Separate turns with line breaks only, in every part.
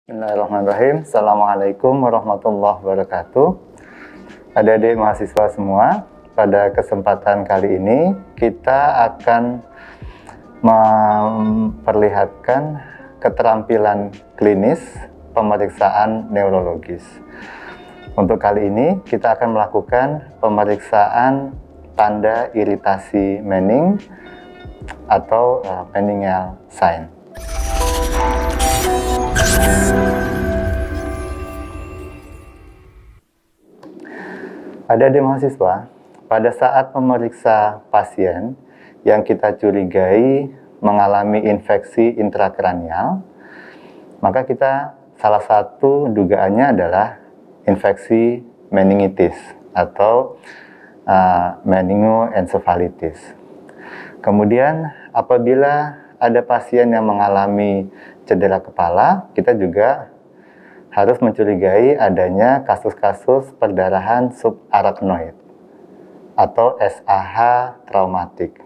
Bismillahirrahmanirrahim. Assalamualaikum warahmatullahi wabarakatuh. Adik-adik mahasiswa semua, pada kesempatan kali ini kita akan memperlihatkan keterampilan klinis pemeriksaan neurologis. Untuk kali ini kita akan melakukan pemeriksaan tanda iritasi Manning atau Meningeal sign. Adik-adik mahasiswa, pada saat memeriksa pasien yang kita curigai mengalami infeksi intrakranial, maka kita salah satu dugaannya adalah infeksi meningitis atau meningoencephalitis. Kemudian apabila ada pasien yang mengalami cedera kepala, kita juga harus mencurigai adanya kasus-kasus perdarahan subarachnoid atau SAH traumatik.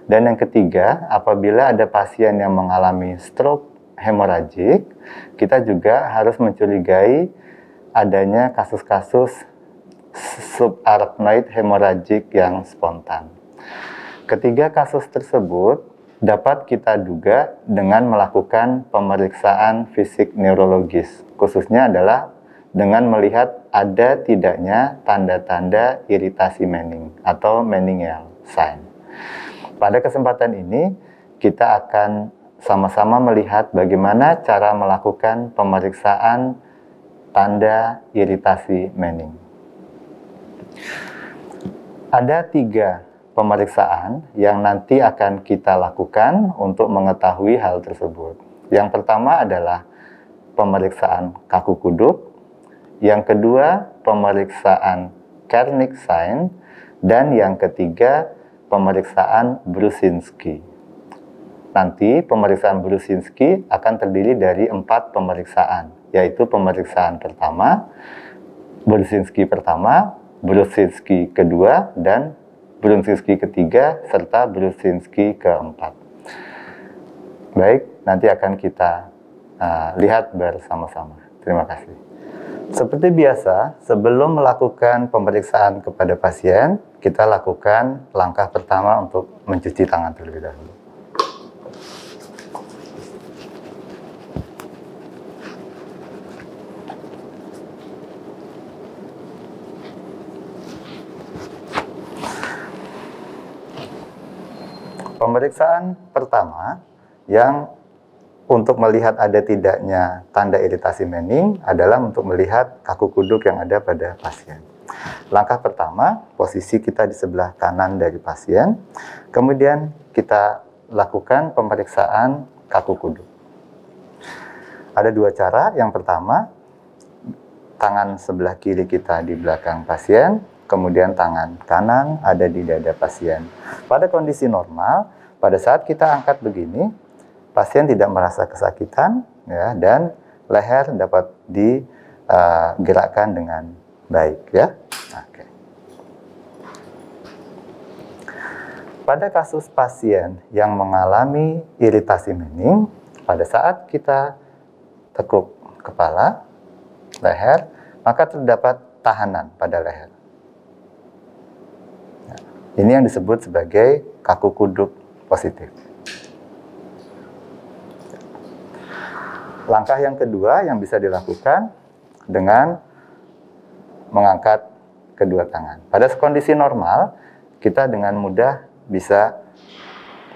Dan yang ketiga, apabila ada pasien yang mengalami stroke hemoragik, kita juga harus mencurigai adanya kasus-kasus subarachnoid hemoragik yang spontan. Ketiga kasus tersebut dapat kita duga dengan melakukan pemeriksaan fisik neurologis, khususnya adalah dengan melihat ada tidaknya tanda-tanda iritasi Manning atau Meningeal sign. Pada kesempatan ini, kita akan sama-sama melihat bagaimana cara melakukan pemeriksaan tanda iritasi Manning. Ada 3 pemeriksaan yang nanti akan kita lakukan untuk mengetahui hal tersebut. Yang pertama adalah pemeriksaan kaku kuduk, yang kedua pemeriksaan Kernick sign, dan yang ketiga pemeriksaan Brusinski. Nanti pemeriksaan Brusinski akan terdiri dari 4 pemeriksaan, yaitu pemeriksaan pertama, Brusinski pertama, Brusinski kedua, dan Brusinski ketiga, serta Brusinski keempat. Baik, nanti akan kita lihat bersama-sama. Terima kasih. Seperti biasa, sebelum melakukan pemeriksaan kepada pasien, kita lakukan langkah pertama untuk mencuci tangan terlebih dahulu. Pemeriksaan pertama yang untuk melihat ada tidaknya tanda iritasi Manning adalah untuk melihat kaku kuduk yang ada pada pasien. Langkah pertama, posisi kita di sebelah kanan dari pasien. Kemudian kita lakukan pemeriksaan kaku kuduk. Ada 2 cara. Yang pertama, tangan sebelah kiri kita di belakang pasien, kemudian tangan kanan ada di dada pasien. Pada kondisi normal, pada saat kita angkat begini, pasien tidak merasa kesakitan, ya, dan leher dapat digerakkan dengan baik, ya. Oke. Pada kasus pasien yang mengalami iritasi Manning, pada saat kita tekuk kepala, leher, maka terdapat tahanan pada leher. Ini yang disebut sebagai kaku kuduk positif. Langkah yang kedua yang bisa dilakukan dengan mengangkat kedua tangan. Pada kondisi normal, kita dengan mudah bisa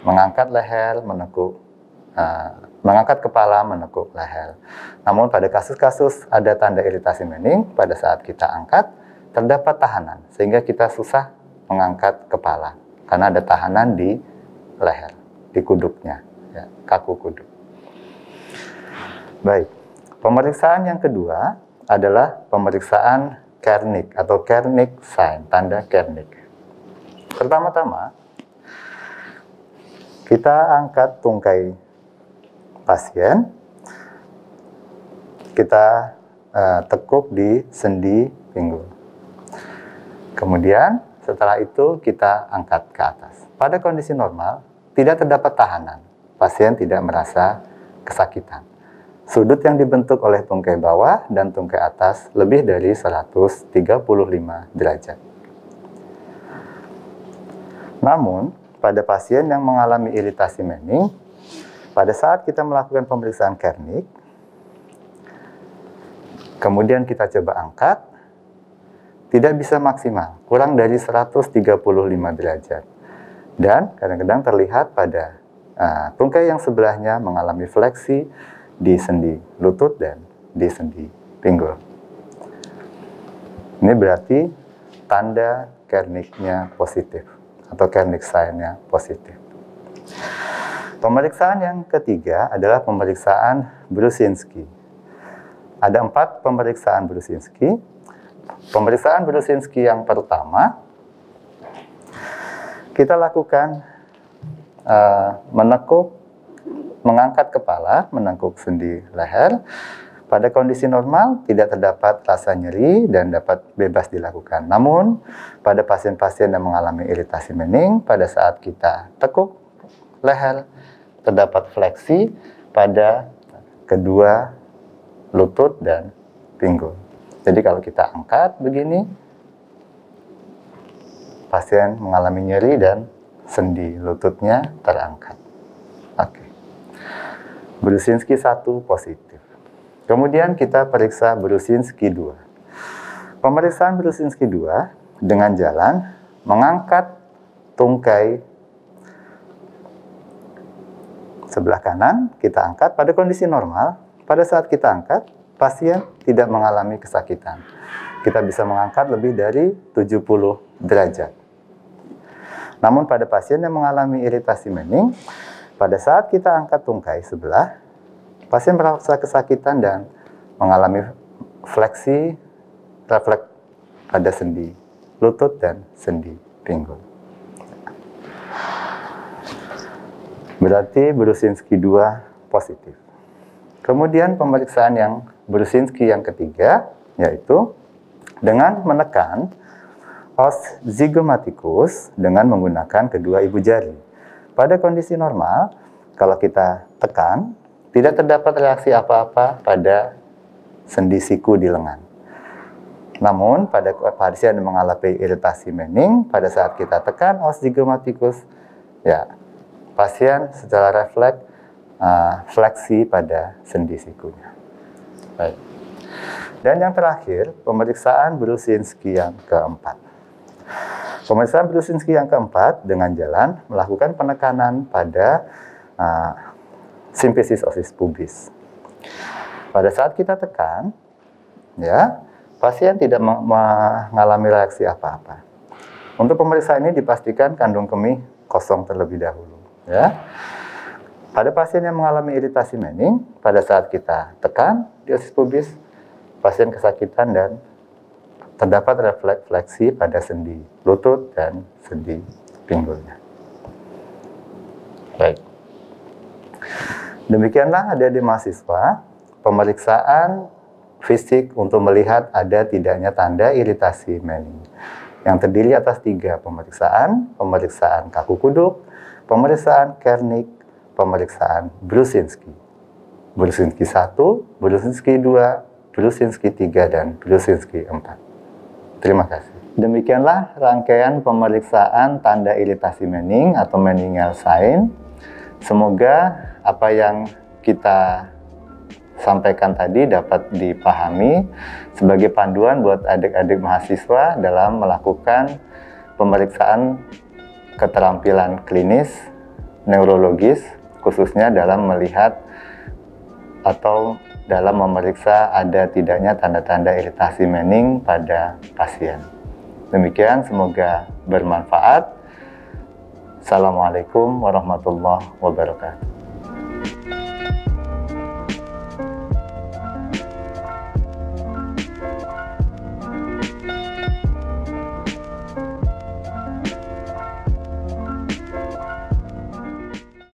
mengangkat leher, mengangkat kepala, menekuk leher. Namun pada kasus-kasus ada tanda iritasi Manning, pada saat kita angkat, terdapat tahanan, sehingga kita susah mengangkat kepala, karena ada tahanan di leher, di kuduknya, ya, kaku kuduk. Baik, pemeriksaan yang kedua adalah pemeriksaan Kernick atau Kernick sign, tanda Kernick. Pertama-tama, kita angkat tungkai pasien, kita tekuk di sendi pinggul. Kemudian setelah itu kita angkat ke atas. Pada kondisi normal, tidak terdapat tahanan. Pasien tidak merasa kesakitan. sudut yang dibentuk oleh tungkai bawah dan tungkai atas lebih dari 135 derajat. Namun, pada pasien yang mengalami iritasi Manning, pada saat kita melakukan pemeriksaan Kernig, kemudian kita coba angkat, tidak bisa maksimal, kurang dari 135 derajat. Dan kadang-kadang terlihat pada tungkai yang sebelahnya mengalami fleksi di sendi lutut dan di sendi pinggul. Ini berarti tanda Kernignya positif atau Kernig sign-nya positif. Pemeriksaan yang ketiga adalah pemeriksaan Brusinski. Ada 4 pemeriksaan Brusinski. Pemeriksaan Brusinski yang pertama, kita lakukan mengangkat kepala, menekuk sendi leher. Pada kondisi normal, tidak terdapat rasa nyeri dan dapat bebas dilakukan. Namun, pada pasien-pasien yang mengalami iritasi Manning, pada saat kita tekuk leher, terdapat fleksi pada kedua lutut dan pinggul. Jadi kalau kita angkat begini, pasien mengalami nyeri dan sendi lututnya terangkat. Oke. Brusinski 1 positif. Kemudian kita periksa Brusinski 2. Pemeriksaan Brusinski 2 dengan jalan mengangkat tungkai sebelah kanan, kita angkat pada kondisi normal. Pada saat kita angkat, pasien tidak mengalami kesakitan. Kita bisa mengangkat lebih dari 70 derajat. Namun pada pasien yang mengalami iritasi Manning, pada saat kita angkat tungkai sebelah, pasien merasa kesakitan dan mengalami fleksi refleks pada sendi lutut dan sendi pinggul. Berarti Brusinski 2 positif. Kemudian pemeriksaan yang Brusinski yang ketiga, yaitu dengan menekan os zygomaticus dengan menggunakan kedua ibu jari. Pada kondisi normal, kalau kita tekan, tidak terdapat reaksi apa-apa pada sendi siku di lengan. Namun, pada pasien yang mengalami iritasi Manning, pada saat kita tekan os zygomaticus, ya, pasien secara refleks fleksi pada sendi sikunya. Baik. Dan yang terakhir, pemeriksaan Brusinski yang keempat. Pemeriksaan Brusinski yang keempat dengan jalan melakukan penekanan pada simfisis osis pubis. Pada saat kita tekan, ya, pasien tidak mengalami reaksi apa-apa. Untuk pemeriksaan ini dipastikan kandung kemih kosong terlebih dahulu. Ya. Pada pasien yang mengalami iritasi Manning, pada saat kita tekan di osis pubis, pasien kesakitan dan terdapat refleksi pada sendi lutut dan sendi pinggulnya. Baik. Demikianlah adik-adik mahasiswa, pemeriksaan fisik untuk melihat ada tidaknya tanda iritasi Manning, yang terdiri atas 3 pemeriksaan: pemeriksaan kaku kuduk, pemeriksaan Kernig, pemeriksaan Brusinski. Brusinski 1, Brusinski 2, Brusinski 3, dan Brusinski 4. Terima kasih. Demikianlah rangkaian pemeriksaan tanda iritasi Manning atau Meninggal sign. Semoga apa yang kita sampaikan tadi dapat dipahami sebagai panduan buat adik-adik mahasiswa dalam melakukan pemeriksaan keterampilan klinis neurologis, khususnya dalam melihat atau dalam memeriksa ada tidaknya tanda-tanda iritasi Manning pada pasien. Demikian, semoga bermanfaat. Assalamualaikum warahmatullahi wabarakatuh.